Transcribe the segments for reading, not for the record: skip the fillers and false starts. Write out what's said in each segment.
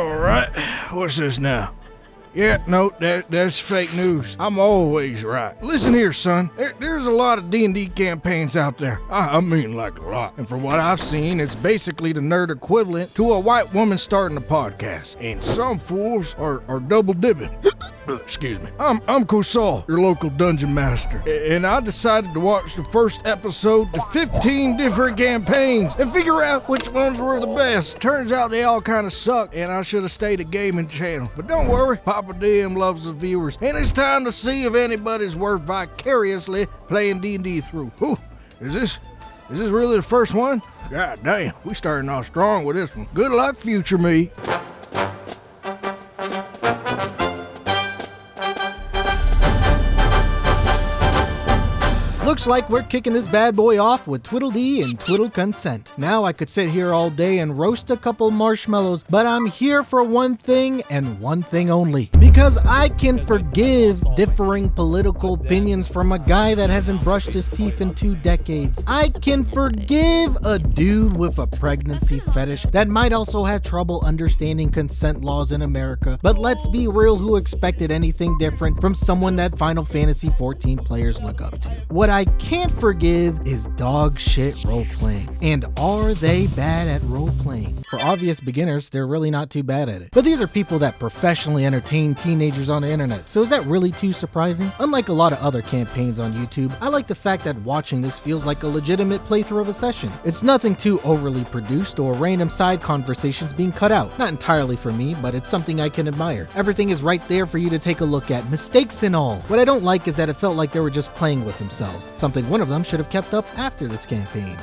Alright, what's this now? Yeah, no, that's fake news. I'm always right. Listen here, son. There's a lot of D&D campaigns out there. I mean, like a lot. And from what I've seen, it's basically the nerd equivalent to a white woman starting a podcast. And some fools are double dipping. Excuse me. I'm Kusal, your local dungeon master. And I decided to watch the first episode to 15 different campaigns and figure out which ones were the best. Turns out they all kind of suck, and I should have stayed a gaming channel. But don't worry, Papa DM loves his viewers, and it's time to see if anybody's worth vicariously playing D&D through. Ooh, is this really the first one? God damn, we starting off strong with this one. Good luck, future me. Looks like we're kicking this bad boy off with Twiddledee and Twiddle Consent. Now I could sit here all day and roast a couple marshmallows, but I'm here for one thing and one thing only. Because I can forgive differing political opinions from a guy that hasn't brushed his teeth in 2 decades. I can forgive a dude with a pregnancy fetish that might also have trouble understanding consent laws in America. But let's be real, who expected anything different from someone that Final Fantasy XIV players look up to? What I can't forgive is dog shit role-playing. And are they bad at role-playing? For obvious beginners, they're really not too bad at it. But these are people that professionally entertain teenagers on the internet, so is that really too surprising? Unlike a lot of other campaigns on YouTube, I like the fact that watching this feels like a legitimate playthrough of a session. It's nothing too overly produced or random side conversations being cut out. Not entirely for me, but it's something I can admire. Everything is right there for you to take a look at, mistakes and all. What I don't like is that it felt like they were just playing with themselves. Something one of them should have kept up after this campaign.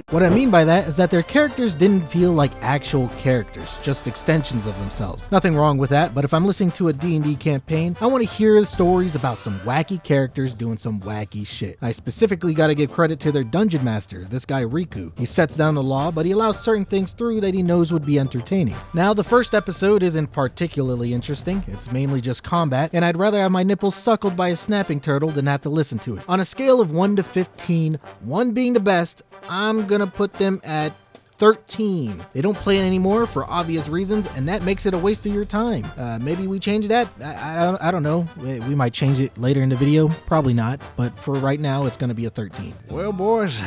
What I mean by that is that their characters didn't feel like actual characters, just extensions of themselves. Nothing wrong with that, but if I'm listening to a D&D campaign, I want to hear the stories about some wacky characters doing some wacky shit. I specifically got to give credit to their dungeon master, this guy Riku. He sets down the law, but he allows certain things through that he knows would be entertaining. Now, the first episode isn't particularly interesting. It's mainly just combat, and I'd rather have my nipples suckled by a snapping turtle than have to listen to it. On a scale of 1 to 15, 1 being the best, I'm gonna put them at 13. They don't play it anymore for obvious reasons, and that makes it a waste of your time. Maybe we change that? I don't know. We might change it later in the video. Probably not, but for right now, it's gonna be a 13. Well, boys,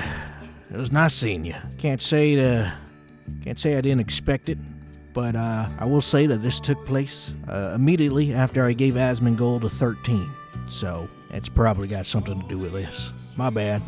it was nice seeing you. Can't say I didn't expect it, but I will say that this took place immediately after I gave Asmongold a 13. So it's probably got something to do with this. My bad.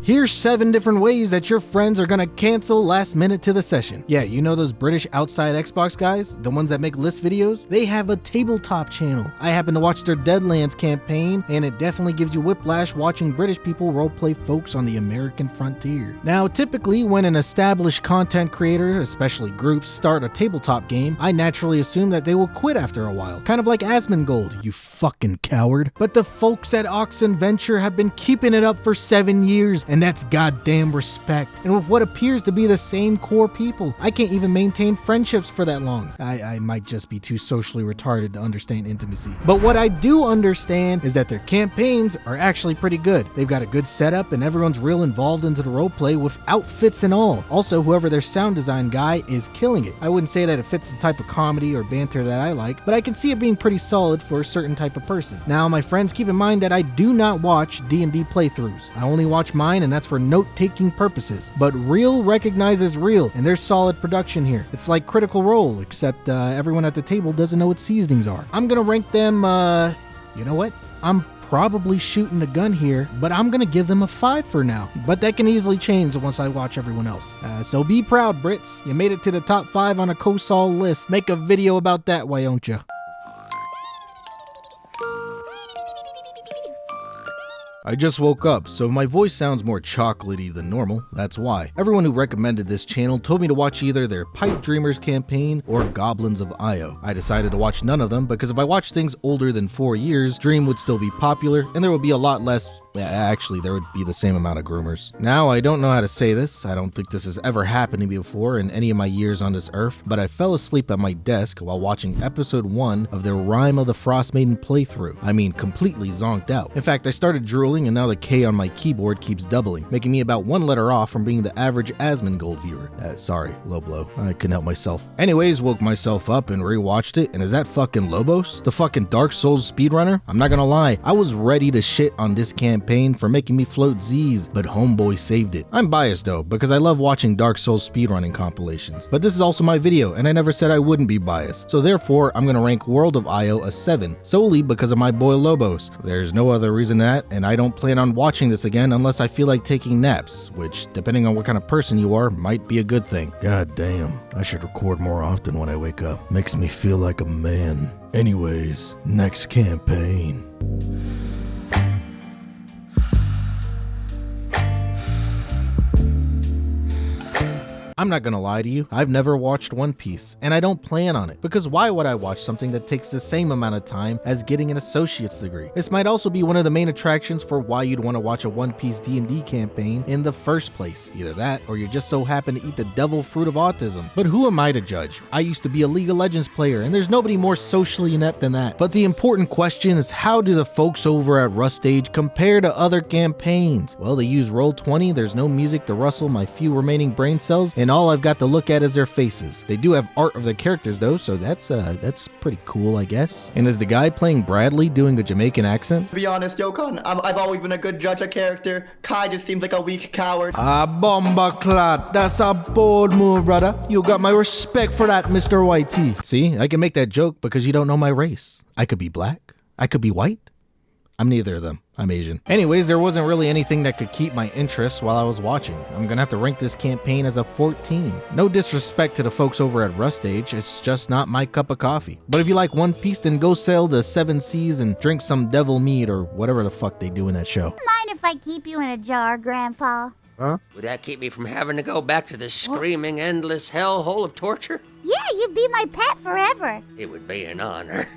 Here's 7 different ways that your friends are gonna cancel last minute to the session. Yeah, you know those British outside Xbox guys? The ones that make list videos? They have a tabletop channel. I happen to watch their Deadlands campaign, and it definitely gives you whiplash watching British people roleplay folks on the American frontier. Now, typically when an established content creator, especially groups, start a tabletop game, I naturally assume that they will quit after a while. Kind of like Asmongold, you fucking coward. But the folks at Oxventure have been keeping it up for 7 years, and that's goddamn respect. And with what appears to be the same core people, I can't even maintain friendships for that long. I might just be too socially retarded to understand intimacy. But what I do understand is that their campaigns are actually pretty good. They've got a good setup, and everyone's real involved into the roleplay with outfits and all. Also, whoever their sound design guy is killing it. I wouldn't say that it fits the type of comedy or banter that I like, but I can see it being pretty solid for a certain type of person. Now, my friends, keep in mind that I do not watch D&D playthroughs. I only watch mine, and that's for note-taking purposes. But real recognizes real, and there's solid production here. It's like Critical Role, except everyone at the table doesn't know what seasonings are. I'm gonna rank them, you know what? I'm probably shooting the gun here, but I'm gonna give them a 5 for now. But that can easily change once I watch everyone else. So be proud, Brits. You made it to the top 5 on a COSOL list. Make a video about that, why don't you? I just woke up, so my voice sounds more chocolatey than normal. That's why. Everyone who recommended this channel told me to watch either their Pipe Dreamers campaign or Goblins of Io. I decided to watch none of them because if I watch things older than 4 years, Dream would still be popular and there would be a lot less Actually, there would be the same amount of groomers. Now, I don't know how to say this. I don't think this has ever happened to me before in any of my years on this earth, but I fell asleep at my desk while watching episode 1 of their Rime of the Frostmaiden playthrough. I mean, completely zonked out. In fact, I started drooling and now the K on my keyboard keeps doubling, making me about one letter off from being the average Asmongold viewer. Sorry, low blow. I couldn't help myself. Anyways, woke myself up and rewatched it, and is that fucking Lobos? The fucking Dark Souls speedrunner? I'm not gonna lie, I was ready to shit on this campaign for making me float Z's, but homeboy saved it. I'm biased though, because I love watching Dark Souls speedrunning compilations, but this is also my video, and I never said I wouldn't be biased, so therefore I'm gonna rank World of Io a 7, solely because of my boy Lobos. There's no other reason that, and I don't plan on watching this again unless I feel like taking naps, which, depending on what kind of person you are, might be a good thing. God damn, I should record more often when I wake up. Makes me feel like a man. Anyways, next campaign. I'm not gonna lie to you, I've never watched One Piece, and I don't plan on it, because why would I watch something that takes the same amount of time as getting an associate's degree? This might also be one of the main attractions for why you'd want to watch a One Piece D&D campaign in the first place. Either that, or you just so happen to eat the devil fruit of autism. But who am I to judge? I used to be a League of Legends player, and there's nobody more socially inept than that. But the important question is, how do the folks over at Rustage compare to other campaigns? Well, they use Roll20, there's no music to rustle my few remaining brain cells, and all I've got to look at is their faces. They do have art of their characters though, so that's pretty cool, I guess. And is the guy playing Bradley doing a Jamaican accent? To be honest, Yokon, I've always been a good judge of character. Kai just seems like a weak coward. Bomba clot, that's a bold move, brother. You got my respect for that, Mr. Whitey. See, I can make that joke because you don't know my race. I could be black. I could be white. I'm neither of them. I'm Asian. Anyways, there wasn't really anything that could keep my interest while I was watching. I'm gonna have to rank this campaign as a 14. No disrespect to the folks over at Rustage, it's just not my cup of coffee. But if you like One Piece, then go sail the 7 seas and drink some devil meat or whatever the fuck they do in that show. Mind if I keep you in a jar, Grandpa? Huh? Would that keep me from having to go back to the screaming, endless hellhole of torture? Yeah, you'd be my pet forever. It would be an honor.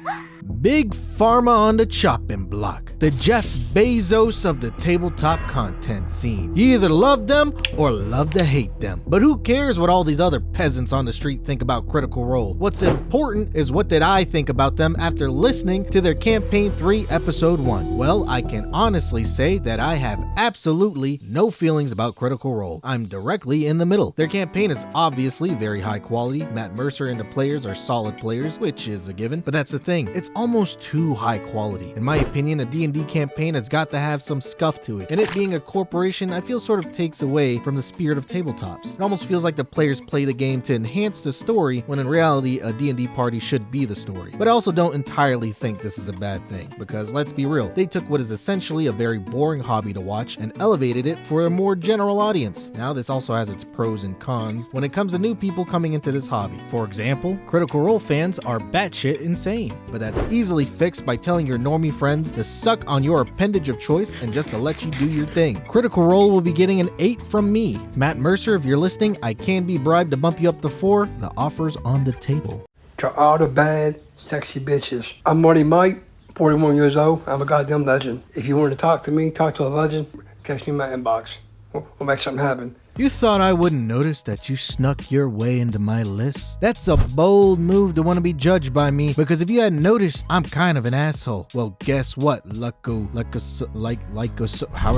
Big Pharma on the chopping block. The Jeff Bezos of the tabletop content scene. You either love them or love to hate them. But who cares what all these other peasants on the street think about Critical Role? What's important is what did I think about them after listening to their Campaign 3 Episode 1. Well, I can honestly say that I have absolutely no feelings about Critical Role. I'm directly in the middle. Their campaign is obviously very high quality. Matt Mercer and the players are solid players, which is a given. But that's the thing, it's almost too high quality. In my opinion, a D&D campaign has got to have some scuff to it. And it being a corporation, I feel sort of takes away from the spirit of tabletops. It almost feels like the players play the game to enhance the story, when in reality, a D&D party should be the story. But I also don't entirely think this is a bad thing, because let's be real, they took what is essentially a very boring hobby to watch and elevated it for a more general audience. Now, this also has its pros and cons when it comes to new people coming into this hobby. For example, Critical Role fans are batshit insane, but that's easily fixed by telling your normie friends to suck on your appendage of choice and just to let you do your thing. Critical Role will be getting an 8 from me. Matt Mercer, if you're listening, I can be bribed to bump you up to 4. The offer's on the table. To all the bad, sexy bitches. I'm Marty Mike, 41 years old. I'm a goddamn legend. If you want to talk to me, talk to a legend, text me in my inbox. We'll make something happen. You thought I wouldn't notice that you snuck your way into my list? That's a bold move to want to be judged by me, because if you hadn't noticed, I'm kind of an asshole. Well, guess what, however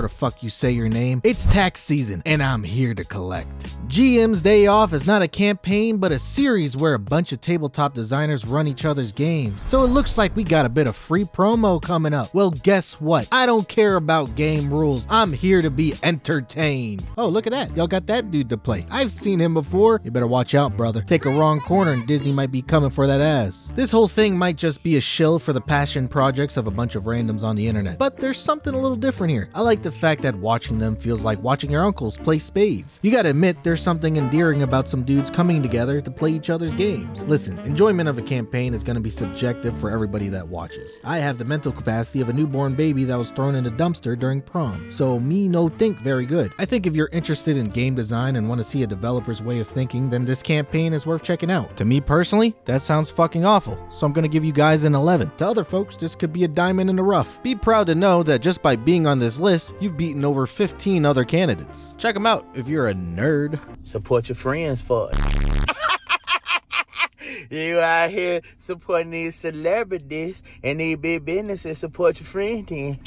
the fuck you say your name? It's tax season, and I'm here to collect. GM's Day Off is not a campaign, but a series where a bunch of tabletop designers run each other's games. So it looks like we got a bit of free promo coming up. Well, guess what? I don't care about game rules. I'm here to be entertained. Oh, look at that. Y'all got that dude to play. I've seen him before. You better watch out, brother. Take a wrong corner and Disney might be coming for that ass. This whole thing might just be a shill for the passion projects of a bunch of randoms on the internet. But there's something a little different here. I like the fact that watching them feels like watching your uncles play spades. You gotta admit, there's something endearing about some dudes coming together to play each other's games. Listen, enjoyment of a campaign is gonna be subjective for everybody that watches. I have the mental capacity of a newborn baby that was thrown in a dumpster during prom. So me no think very good. I think if you're interested in game design and want to see a developer's way of thinking, then this campaign is worth checking out. To me personally, that sounds fucking awful, so I'm gonna give you guys an 11. To other folks, this could be a diamond in the rough. Be proud to know that just by being on this list, you've beaten over 15 other candidates. Check them out if you're a nerd. Support your friends for it. You out here supporting these celebrities and these big businesses, support your friend then.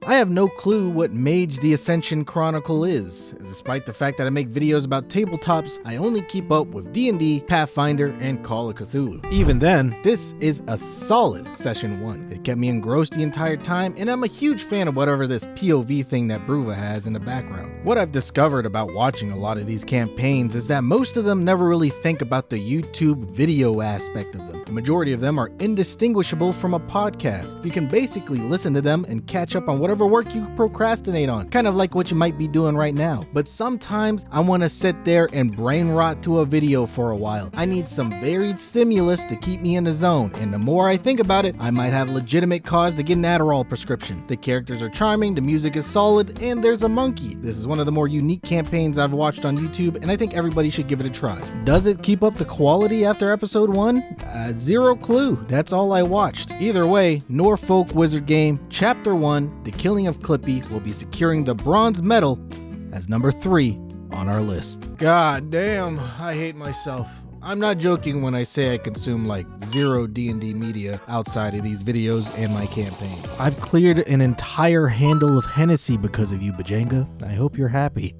I have no clue what Mage the Ascension Chronicle is. Despite the fact that I make videos about tabletops, I only keep up with D&D, Pathfinder, and Call of Cthulhu. Even then, this is a solid session 1. It kept me engrossed the entire time, and I'm a huge fan of whatever this POV thing that Bruva has in the background. What I've discovered about watching a lot of these campaigns is that most of them never really think about the YouTube video aspect of them. The majority of them are indistinguishable from a podcast. You can basically listen to them and catch up on whatever work you procrastinate on, kind of like what you might be doing right now. But sometimes I want to sit there and brain rot to a video for a while. I need some varied stimulus to keep me in the zone, and the more I think about it, I might have legitimate cause to get an Adderall prescription. The characters are charming, the music is solid, and there's a monkey. This is one of the more unique campaigns I've watched on YouTube, and I think everybody should give it a try. Does it keep up the quality after episode 1? Zero clue. That's all I watched. Either way, Norfolk Wizard Game Chapter 1, The Killing of Clippy, will be securing the bronze medal as number 3 on our list. God damn, I hate myself. I'm not joking when I say I consume like zero D&D media outside of these videos and my campaign. I've cleared an entire handle of Hennessy because of you, Bajanga. I hope you're happy.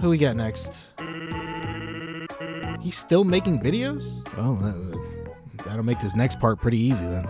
Who we got next? He's still making videos? Oh, that'll make this next part pretty easy then.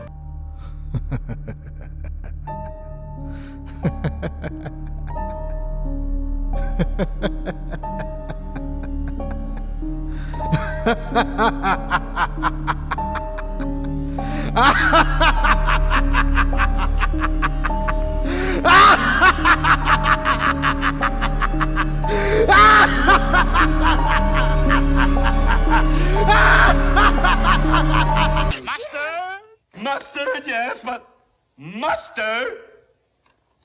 Mustard, yes, but mustard?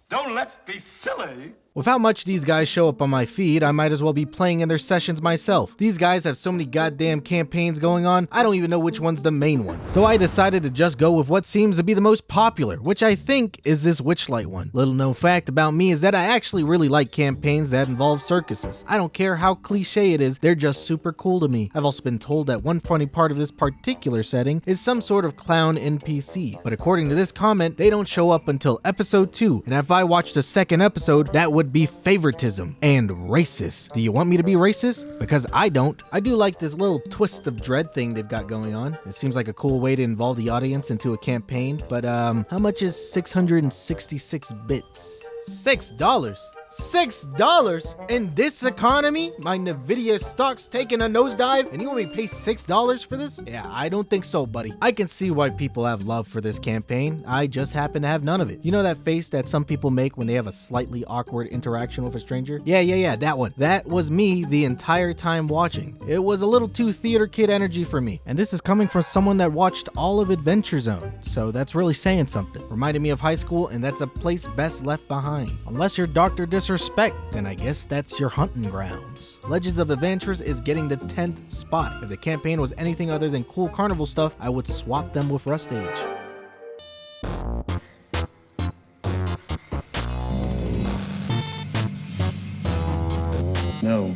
Don't let's be silly. With how much these guys show up on my feed, I might as well be playing in their sessions myself. These guys have so many goddamn campaigns going on, I don't even know which one's the main one. So I decided to just go with what seems to be the most popular, which I think is this Witchlight one. Little known fact about me is that I actually really like campaigns that involve circuses. I don't care how cliche it is, they're just super cool to me. I've also been told that one funny part of this particular setting is some sort of clown NPC, but according to this comment, they don't show up until episode 2, and if I watched the second episode, that would be favoritism and racist. Do you want me to be racist? Because I don't. I do like this little twist of dread thing they've got going on. It seems like a cool way to involve the audience into a campaign, but how much is 666 bits? $6? $6 in this economy? My Nvidia stock's taking a nosedive and you want me to pay $6 for this? Yeah, I don't think so, buddy. I can see why people have love for this campaign. I just happen to have none of it. You know that face that some people make when they have a slightly awkward interaction with a stranger? Yeah, that one. That was me the entire time watching. It was a little too theater kid energy for me. And this is coming from someone that watched all of Adventure Zone. So that's really saying something. Reminded me of high school, and that's a place best left behind. Unless you're Dr. Disrespect, then I guess that's your hunting grounds. Legends of Avantris is getting the 10th spot. If the campaign was anything other than cool carnival stuff, I would swap them with Rustage. No.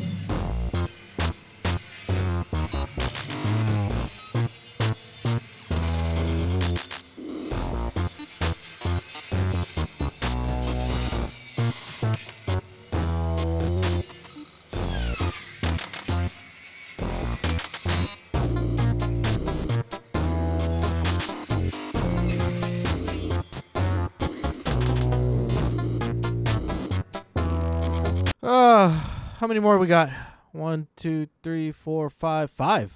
How many more we got? 1, 2, 3, 4, 5. Five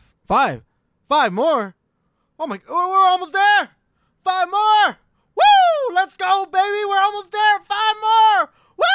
more? Oh my, we're almost there! 5 more! Woo! Let's go, baby! We're almost there! 5 more! Woo!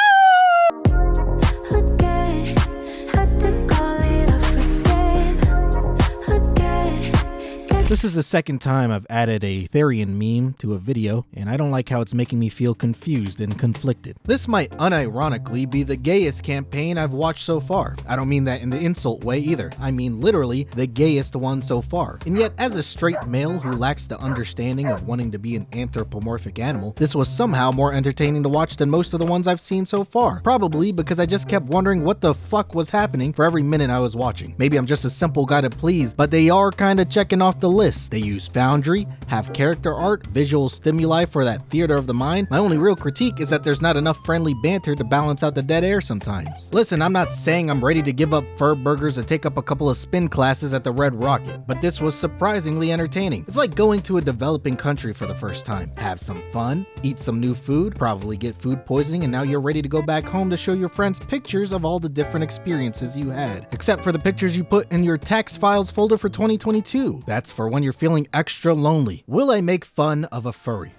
This is the second time I've added a Therian meme to a video, and I don't like how it's making me feel confused and conflicted. This might unironically be the gayest campaign I've watched so far. I don't mean that in the insult way either. I mean literally the gayest one so far. And yet, as a straight male who lacks the understanding of wanting to be an anthropomorphic animal, this was somehow more entertaining to watch than most of the ones I've seen so far. Probably because I just kept wondering what the fuck was happening for every minute I was watching. Maybe I'm just a simple guy to please, but they are kinda checking off the list. They use Foundry, have character art, visual stimuli for that theater of the mind. My only real critique is that there's not enough friendly banter to balance out the dead air sometimes. Listen, I'm not saying I'm ready to give up fur burgers or take up a couple of spin classes at the Red Rocket, but this was surprisingly entertaining. It's like going to a developing country for the first time. Have some fun, eat some new food, probably get food poisoning, and now you're ready to go back home to show your friends pictures of all the different experiences you had. Except for the pictures you put in your text files folder for 2022. That's for when you're feeling extra lonely. Will I make fun of a furry?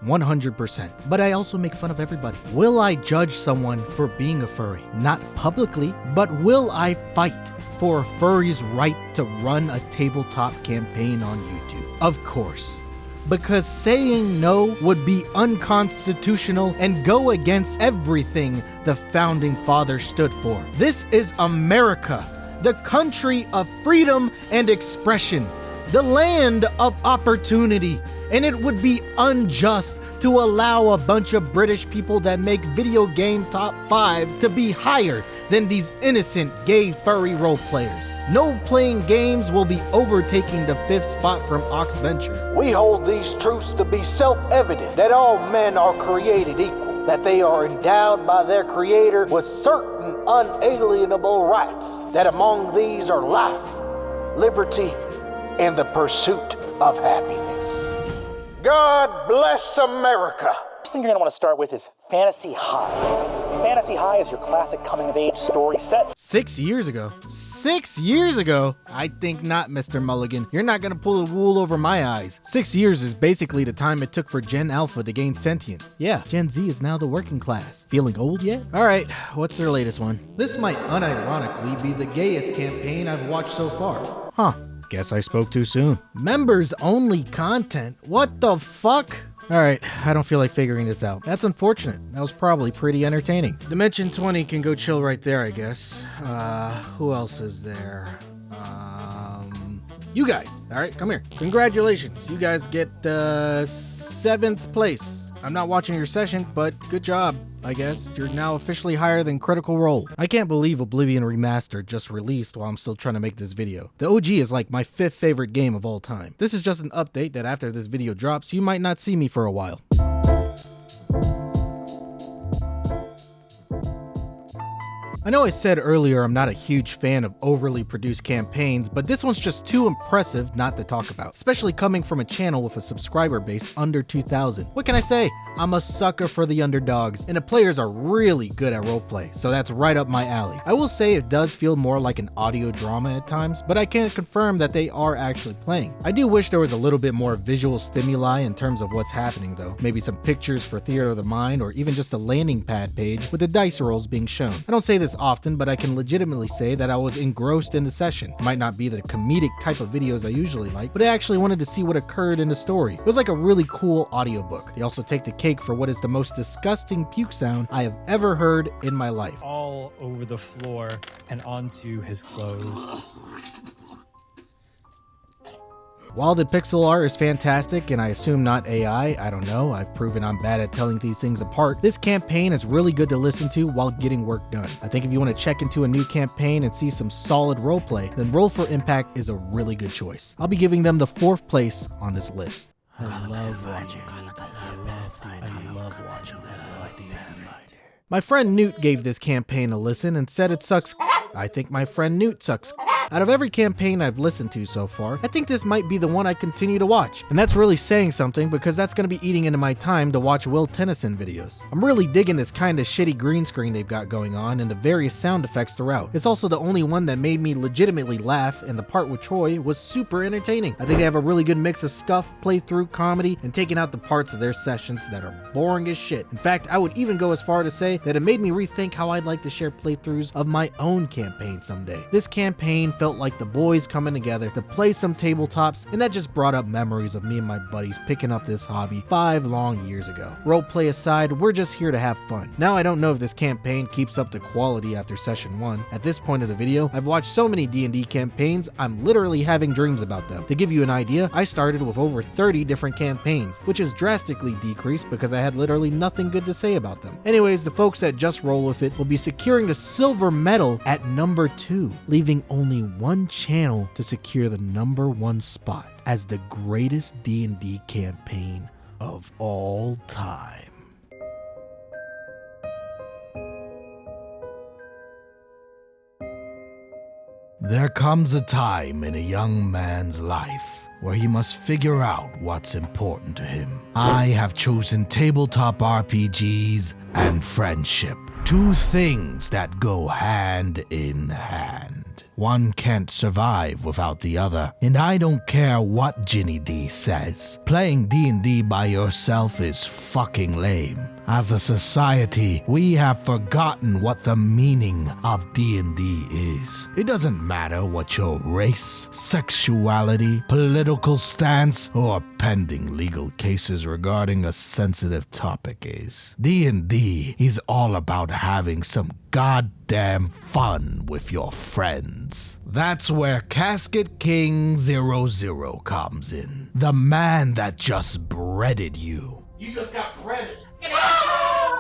100%. But I also make fun of everybody. Will I judge someone for being a furry? Not publicly, but will I fight for a furry's right to run a tabletop campaign on YouTube? Of course. Because saying no would be unconstitutional and go against everything the founding fathers stood for. This is America, the country of freedom and expression, the land of opportunity, and it would be unjust to allow a bunch of British people that make video game top 5s to be higher than these innocent gay furry role players. Gnollplaying Games will be overtaking the 5th spot from Oxventure. We hold these truths to be self-evident, that all men are created equal, that they are endowed by their creator with certain unalienable rights, that among these are life, liberty, and the pursuit of happiness. God bless America. First thing you're gonna want to start with is Fantasy High. Fantasy High is your classic coming-of-age story set. 6 years ago? 6 years ago? I think not, Mr. Mulligan. You're not gonna pull the wool over my eyes. 6 years is basically the time it took for Gen Alpha to gain sentience. Yeah, Gen Z is now the working class. Feeling old yet? Alright, what's their latest one? This might unironically be the gayest campaign I've watched so far. Huh. Guess I spoke too soon. Members only content? What the fuck? Alright, I don't feel like figuring this out. That's unfortunate. That was probably pretty entertaining. Dimension 20 can go chill right there, I guess. Who else is there? You guys. Alright, come here. Congratulations. You guys get 7th place. I'm not watching your session, but good job. I guess you're now officially higher than Critical Role. I can't believe Oblivion Remastered just released while I'm still trying to make this video. The OG is like my 5th favorite game of all time. This is just an update that after this video drops, you might not see me for a while. I know I said earlier I'm not a huge fan of overly produced campaigns, but this one's just too impressive not to talk about, especially coming from a channel with a subscriber base under 2,000. What can I say? I'm a sucker for the underdogs, and the players are really good at roleplay, so that's right up my alley. I will say it does feel more like an audio drama at times, but I can't confirm that they are actually playing. I do wish there was a little bit more visual stimuli in terms of what's happening though. Maybe some pictures for theater of the mind, or even just a landing pad page with the dice rolls being shown. I don't say this often, but I can legitimately say that I was engrossed in the session. It might not be the comedic type of videos I usually like, but I actually wanted to see what occurred in the story. It was like a really cool audiobook. They also take the cake for what is the most disgusting puke sound I have ever heard in my life. All over the floor and onto his clothes. While the pixel art is fantastic, and I assume not AI, I don't know, I've proven I'm bad at telling these things apart, this campaign is really good to listen to while getting work done. I think if you want to check into a new campaign and see some solid roleplay, then Roll for Impact is a really good choice. I'll be giving them the 4th place on this list. I love watching that. My friend Newt gave this campaign a listen and said it sucks. I think my friend Newt sucks. Out of every campaign I've listened to so far, I think this might be the one I continue to watch. And that's really saying something because that's going to be eating into my time to watch Will Tennyson videos. I'm really digging this kind of shitty green screen they've got going on and the various sound effects throughout. It's also the only one that made me legitimately laugh, and the part with Troy was super entertaining. I think they have a really good mix of scuff, playthrough, comedy, and taking out the parts of their sessions that are boring as shit. In fact, I would even go as far to say that it made me rethink how I'd like to share playthroughs of my own campaign someday. This campaign felt like the boys coming together to play some tabletops, and that just brought up memories of me and my buddies picking up this hobby 5 long years ago. Roleplay aside, we're just here to have fun. Now I don't know if this campaign keeps up the quality after session 1. At this point of the video, I've watched so many D&D campaigns, I'm literally having dreams about them. To give you an idea, I started with over 30 different campaigns, which is drastically decreased because I had literally nothing good to say about them. Anyways, the folks that just roll with it will be securing the silver medal at number 2, leaving only one channel to secure the number 1 spot as the greatest D&D campaign of all time. There comes a time in a young man's life where he must figure out what's important to him. I have chosen tabletop RPGs and friendship, 2 things that go hand in hand. One can't survive without the other, and I don't care what Ginny D says. Playing D&D by yourself is fucking lame. As a society, we have forgotten what the meaning of D&D is. It doesn't matter what your race, sexuality, political stance, or pending legal cases regarding a sensitive topic is. D&D is all about having some goddamn fun with your friends. That's where Casket King 00 comes in. The man that just breaded you. You just got breaded.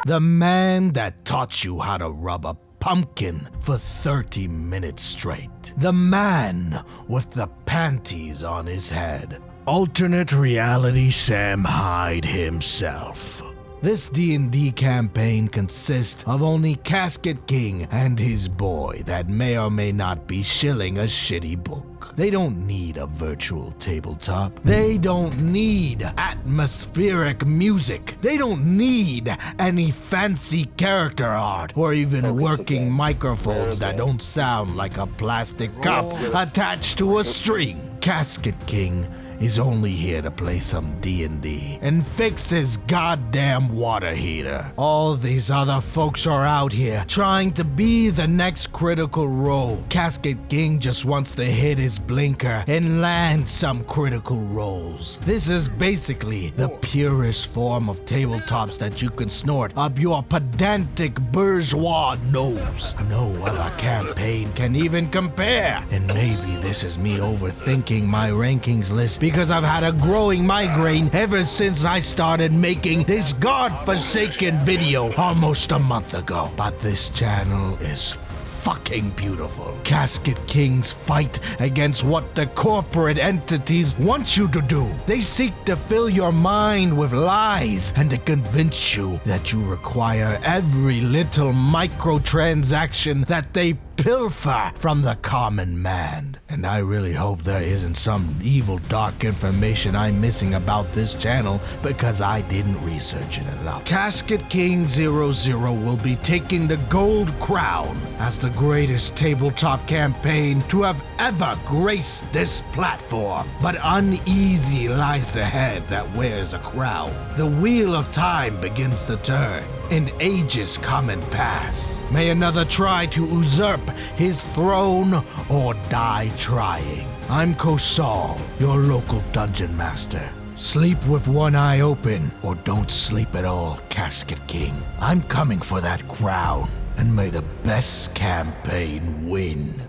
The man that taught you how to rub a pumpkin for 30 minutes straight. The man with the panties on his head. Alternate reality Sam Hyde himself. This D&D campaign consists of only Casket King and his boy that may or may not be shilling a shitty book. They don't need a virtual tabletop. They don't need atmospheric music. They don't need any fancy character art or even working microphones that don't sound like a plastic cup attached to a string. Casket King is only here to play some D&D and fix his goddamn water heater. All these other folks are out here trying to be the next Critical Role. Casket King just wants to hit his blinker and land some critical rolls. This is basically the purest form of tabletops that you can snort up your pedantic bourgeois nose. No other campaign can even compare. And maybe this is me overthinking my rankings list because I've had a growing migraine ever since I started making this godforsaken video almost a month ago. But this channel is fucking beautiful. Casket Kings fight against what the corporate entities want you to do. They seek to fill your mind with lies and to convince you that you require every little microtransaction that they pilfer from the common man. And I really hope there isn't some evil dark information I'm missing about this channel because I didn't research it enough. Casket King 00 will be taking the gold crown as the greatest tabletop campaign to have ever graced this platform. But uneasy lies the head that wears a crown. The wheel of time begins to turn, and ages come and pass. May another try to usurp his throne or die trying. I'm Kosal, your local dungeon master. Sleep with one eye open or don't sleep at all, Casket King. I'm coming for that crown, and may the best campaign win.